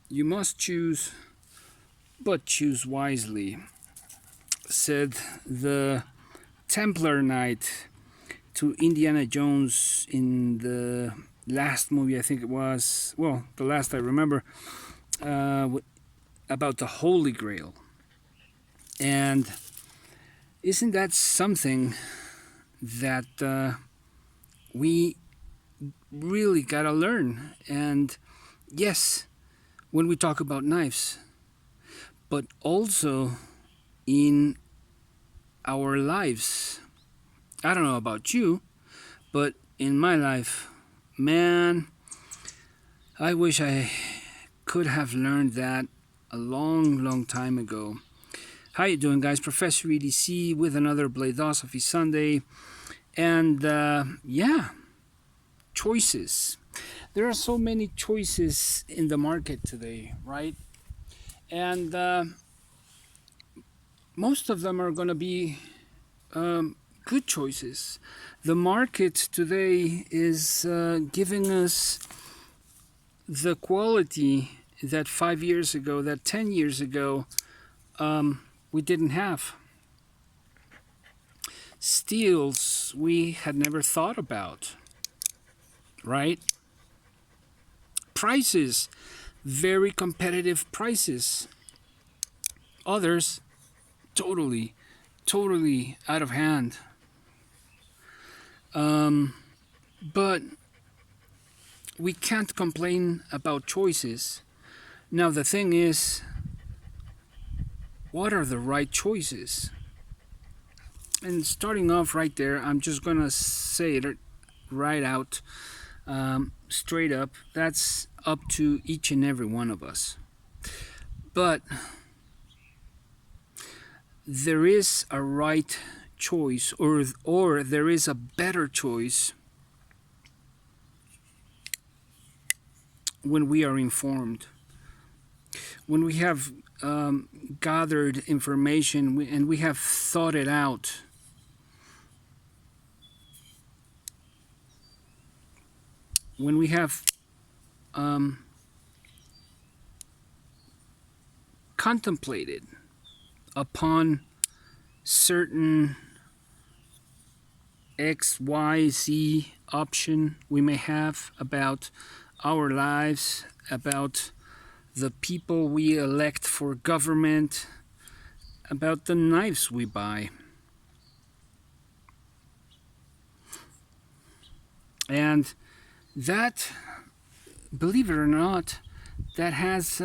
You must choose, but choose wisely, said the Templar Knight to Indiana Jones in the last movie, I think it was, well, the last I remember, about the Holy Grail. And isn't that something that we really gotta learn? And yes, when we talk about knives, but also in our lives. I don't know about you, but in my life, man, I wish I could have learned that a long time ago. How you doing, guys? Professor EDC with another BLADE-OSOPHY Sunday. And yeah, choices. There are so many choices in the market today, right? And most of them are going to be good choices. The market today is giving us the quality that 5 years ago, that 10 years ago, we didn't have. Steels we had never thought about, right? Prices, very competitive prices. Others, totally out of hand. But we can't complain about choices. Now the thing is, what are the right choices? And starting off right there, I'm just gonna say it right out, straight up. That's up to each and every one of us. But there is a right choice, or there is a better choice when we are informed, when we have gathered information and we have thought it out. When we have contemplated upon certain X, Y, Z option we may have about our lives, about the people we elect for government, about the knives we buy. And that, believe it or not, that has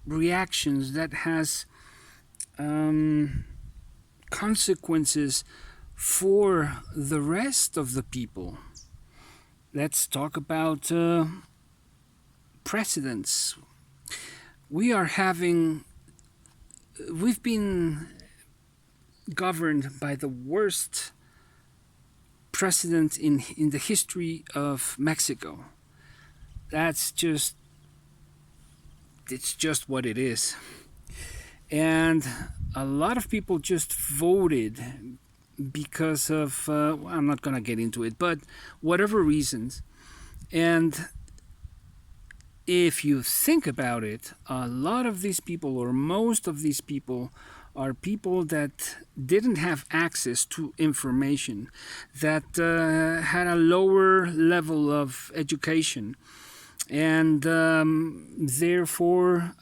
reactions, that has consequences for the rest of the people. Let's talk about presidents. We've been governed by the worst president in the history of Mexico. It's just what it is. And a lot of people just voted because of, I'm not going to get into it, but whatever reasons. And if you think about it, a lot of these people, or most of these people, are people that didn't have access to information, that had a lower level of education, and therefore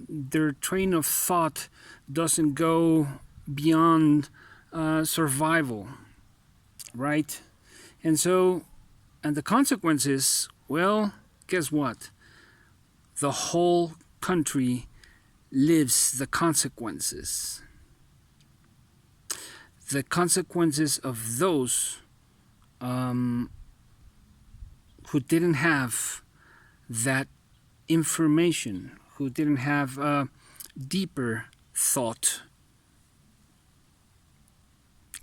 their train of thought doesn't go beyond survival, right? And so, and the consequences, well, guess what? The whole country lives the consequences. The consequences of those who didn't have that information, who didn't have deeper thought.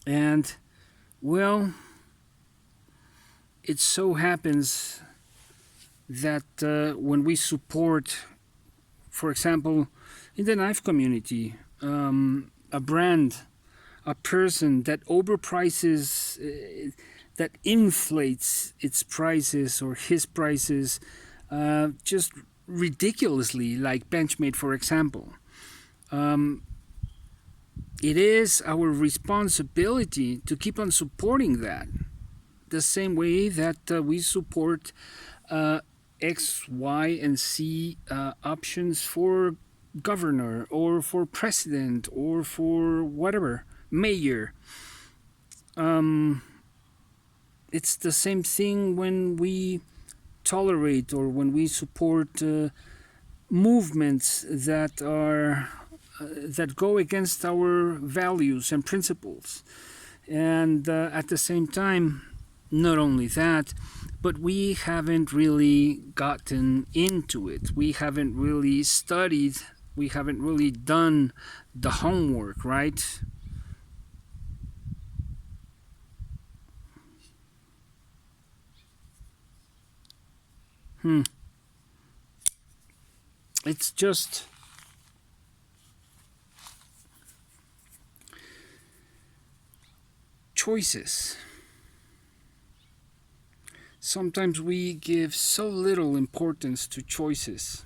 And, well, it so happens that when we support, for example, in the knife community, a brand, a person that overprices that inflates its prices or his prices just ridiculously, like Benchmade, for example. It is our responsibility to keep on supporting that, the same way that we support X, Y, and Z options for governor or for president or for whatever, mayor. It's the same thing when we tolerate or when we support movements that are that go against our values and principles. And at the same time, not only that, but we haven't really gotten into it. We haven't really studied. We haven't really done the homework, right? It's just choices. Sometimes we give so little importance to choices.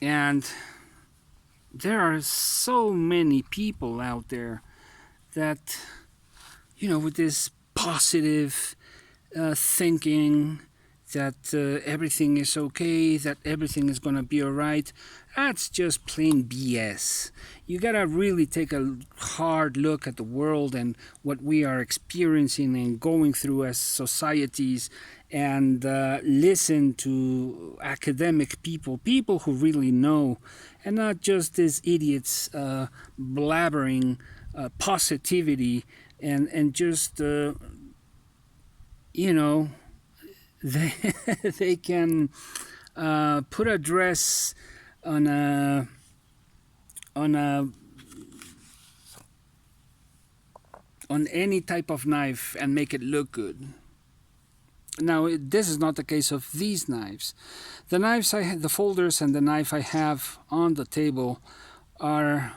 And there are so many people out there that, with this positive thinking that everything is okay, that everything is going to be all right. That's just plain BS. You got to really take a hard look at the world and what we are experiencing and going through as societies, and listen to academic people who really know, and not just these idiots blabbering positivity and just, they they can put a dress on a on a on any type of knife and make it look good. Now, this is not the case of these knives. The knives the folders and the knife I have on the table are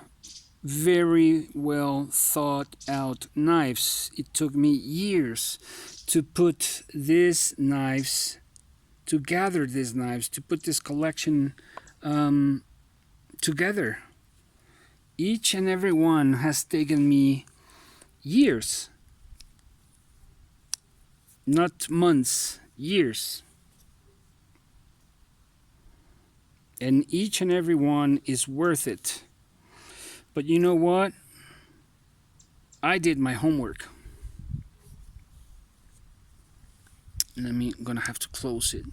very well thought out knives. It took me years to put these knives, to gather these knives, to put this collection together. Each and every one has taken me years, not months, years. And each and every one is worth it. But you know what? I did my homework. I'm gonna have to close it.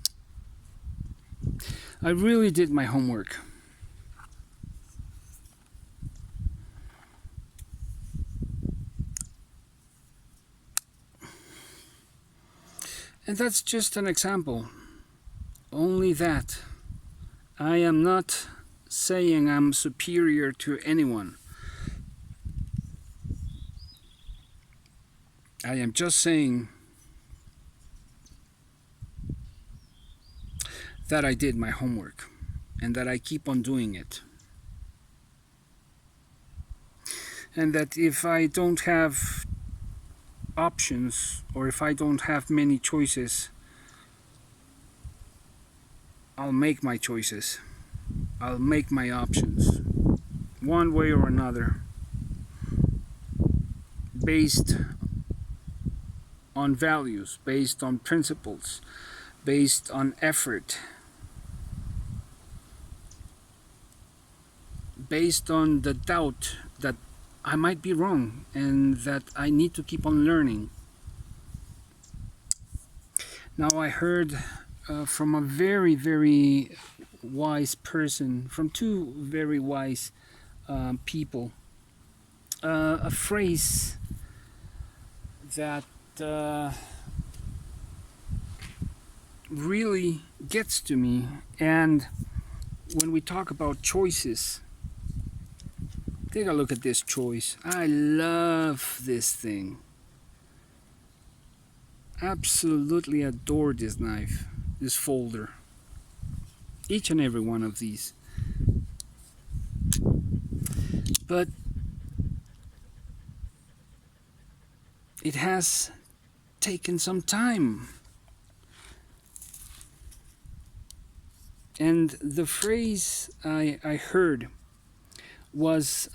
I really did my homework. And that's just an example. Only that. I am not saying I'm superior to anyone. I am just saying that I did my homework and that I keep on doing it. And that if I don't have options or if I don't have many choices, I'll make my choices. I'll make my options, one way or another, based on values, based on principles, based on effort, based on the doubt that I might be wrong and that I need to keep on learning. Now, I heard from a very, very wise person, from two very wise people, a phrase that really gets to me. And when we talk about choices, take a look at this choice. I love this thing. Absolutely adore this knife, this folder. Each and every one of these. But it has taken some time. And the phrase I heard was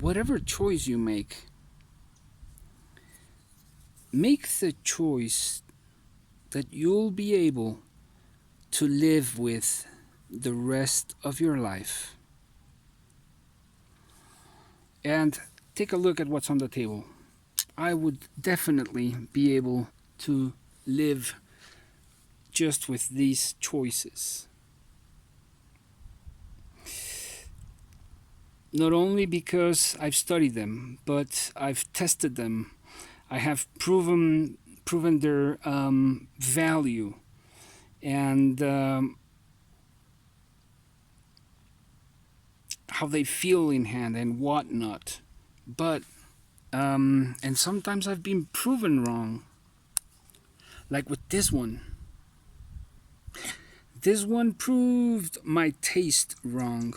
whatever choice you make the choice that you'll be able to live with the rest of your life. And take a look at what's on the table. I would definitely be able to live just with these choices. Not only because I've studied them, but I've tested them. I have proven their value and how they feel in hand and whatnot. But and sometimes I've been proven wrong. Like with this one. This one proved my taste wrong.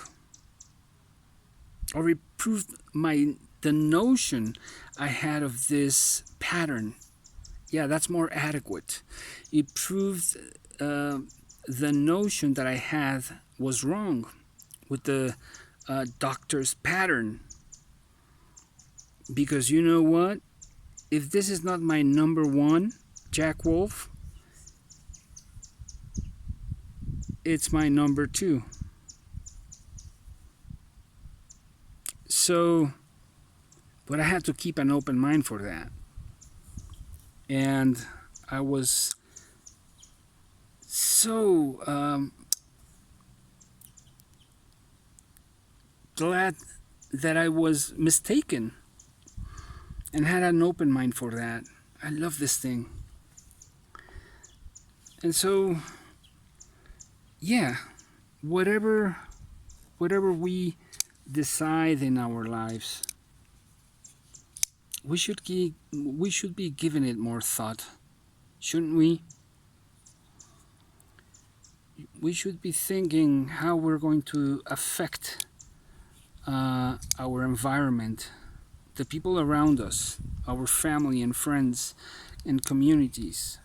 Or it proved the notion I had of this pattern. Yeah, that's more adequate. It proved the notion that I had was wrong with the doctor's pattern. Because you know what? If this is not my number one, Jack Wolf, it's my number two. So, but I had to keep an open mind for that. And I was so glad that I was mistaken and had an open mind for that. I love this thing. And so, yeah, whatever we decide in our lives, we should be giving it more thought, shouldn't we? We should be thinking how we're going to affect our environment, the people around us, our family and friends and communities.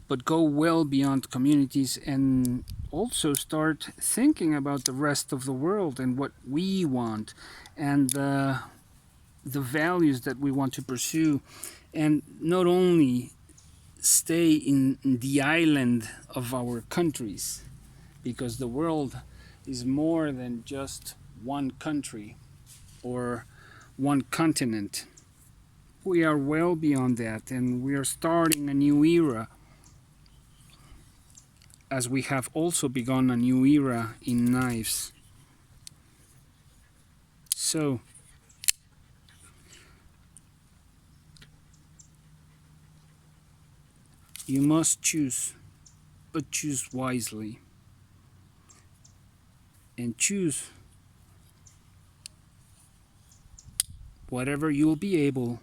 But go well beyond communities and also start thinking about the rest of the world and what we want and the values that we want to pursue, and not only stay in the island of our countries, because the world is more than just one country or one continent. We are well beyond that, and we are starting a new era, as we have also begun a new era in knives. So, you must choose, but choose wisely. And choose whatever you'll be able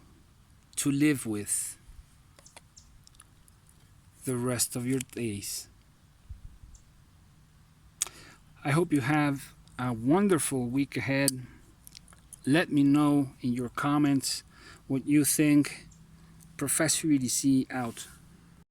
to live with the rest of your days. I hope you have a wonderful week ahead. Let me know in your comments what you think. Professor EDC out.